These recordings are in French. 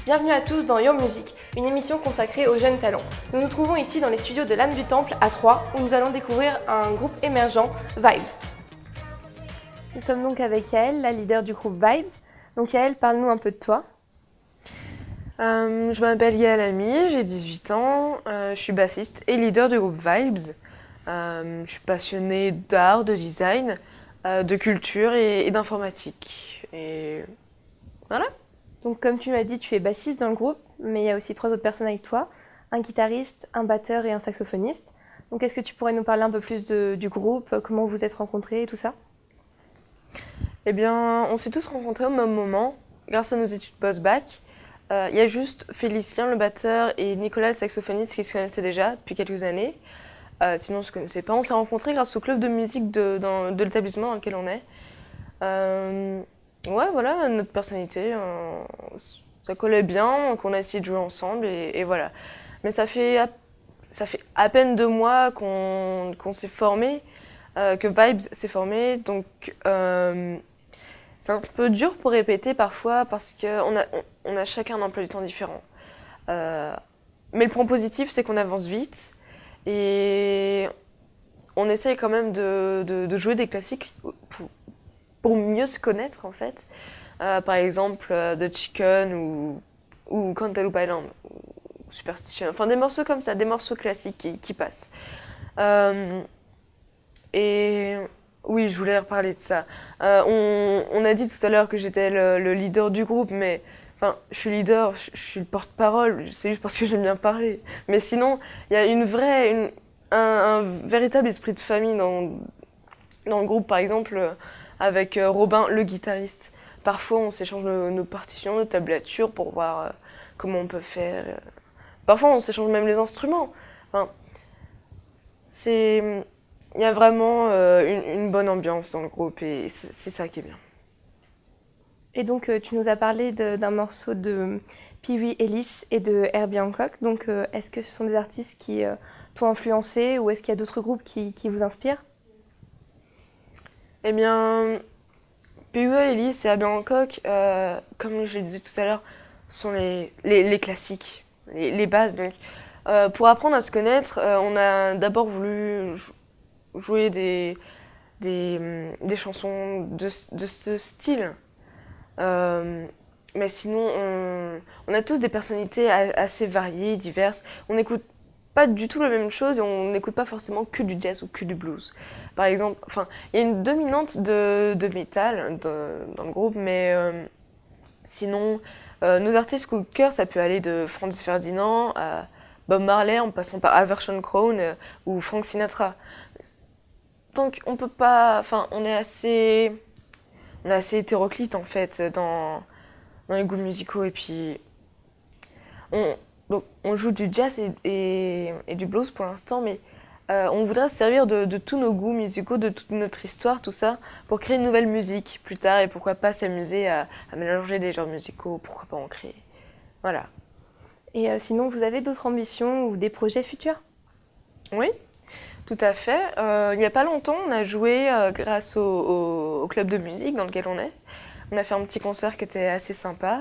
Bienvenue à tous dans Your Music, une émission consacrée aux jeunes talents. Nous nous trouvons ici dans les studios de l'âme du Temple à Troyes, où nous allons découvrir un groupe émergent, Vibes. Nous sommes donc avec Yael, la leader du groupe Vibes. Donc Yael, parle-nous un peu de toi. Je m'appelle Yael Ami, j'ai 18 ans, je suis bassiste et leader du groupe Vibes. Je suis passionnée d'art, de design, de culture et d'informatique. Et voilà. Donc comme tu m'as dit, tu es bassiste dans le groupe, mais il y a aussi 3 autres personnes avec toi, un guitariste, un batteur et un saxophoniste. Donc est-ce que tu pourrais nous parler un peu plus du groupe, comment vous êtes rencontrés et tout ça? Eh bien, on s'est tous rencontrés au même moment, grâce à nos études post-bac. Il y a juste Félicien, le batteur, et Nicolas, le saxophoniste, qui se connaissaient déjà depuis quelques années. Sinon, on ne se connaissait pas. On s'est rencontrés grâce au club de musique de l'établissement dans lequel on est. Ouais, voilà, notre personnalité, ça collait bien, donc on a essayé de jouer ensemble et voilà. Mais ça fait à peine 2 mois qu'on s'est formé, que Vibes s'est formé, donc c'est un peu dur pour répéter parfois parce qu'on a chacun un emploi du temps différent. Mais le point positif, c'est qu'on avance vite et on essaye quand même de jouer des classiques pour mieux se connaître en fait. Par exemple, The Chicken ou Cantaloupe Island, ou Superstition, enfin des morceaux comme ça, des morceaux classiques qui passent. Et oui, je voulais reparler de ça. On a dit tout à l'heure que j'étais le leader du groupe, mais enfin, je suis leader, je suis le porte-parole, c'est juste parce que j'aime bien parler. Mais sinon, il y a un véritable esprit de famille dans le groupe, par exemple, avec Robin, le guitariste. Parfois, on s'échange nos partitions, nos tablatures pour voir comment on peut faire. Parfois, on s'échange même les instruments. Enfin, il y a vraiment une bonne ambiance dans le groupe et c'est ça qui est bien. Et donc tu nous as parlé d'un morceau de Pee Wee Ellis et de Herbie Hancock. Donc est-ce que ce sont des artistes qui t'ont influencé ou est-ce qu'il y a d'autres groupes qui vous inspirent? Eh bien, Pee Wee Ellis et Herbie Hancock, comme je le disais tout à l'heure, sont les classiques, les bases. Donc, pour apprendre à se connaître, on a d'abord voulu jouer des chansons de ce style. Mais sinon, on a tous des personnalités assez variées, diverses. On n'écoute pas du tout la même chose et on n'écoute pas forcément que du jazz ou que du blues. Par exemple, enfin, il y a une dominante de métal dans le groupe, mais sinon, nos artistes coup de cœur, ça peut aller de Franz Ferdinand à Bob Marley en passant par Everson Crown ou Frank Sinatra. Donc on peut pas, enfin, on est assez hétéroclite en fait dans les goûts musicaux et puis on joue du jazz et du blues pour l'instant, mais on voudrait se servir de tous nos goûts musicaux, de toute notre histoire, tout ça, pour créer une nouvelle musique plus tard et pourquoi pas s'amuser à mélanger des genres musicaux, pourquoi pas en créer. Voilà. Et sinon, vous avez d'autres ambitions ou des projets futurs? Oui, tout à fait. Il n'y a pas longtemps, on a joué grâce au club de musique dans lequel on est. On a fait un petit concert qui était assez sympa.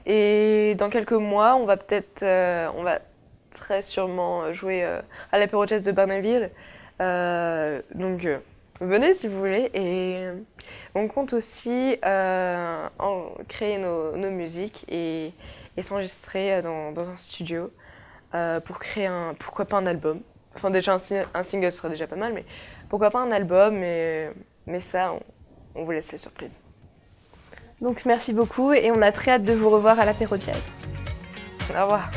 Et dans quelques mois, on va très sûrement jouer à l'apéro jazz de Barneville. Donc venez si vous voulez. Et on compte aussi créer nos musiques et s'enregistrer dans un studio pour créer pourquoi pas un album. Enfin déjà un single serait déjà pas mal, mais pourquoi pas un album, mais ça, on vous laisse la surprise. Donc merci beaucoup et on a très hâte de vous revoir à l'apéro jazz. Au revoir.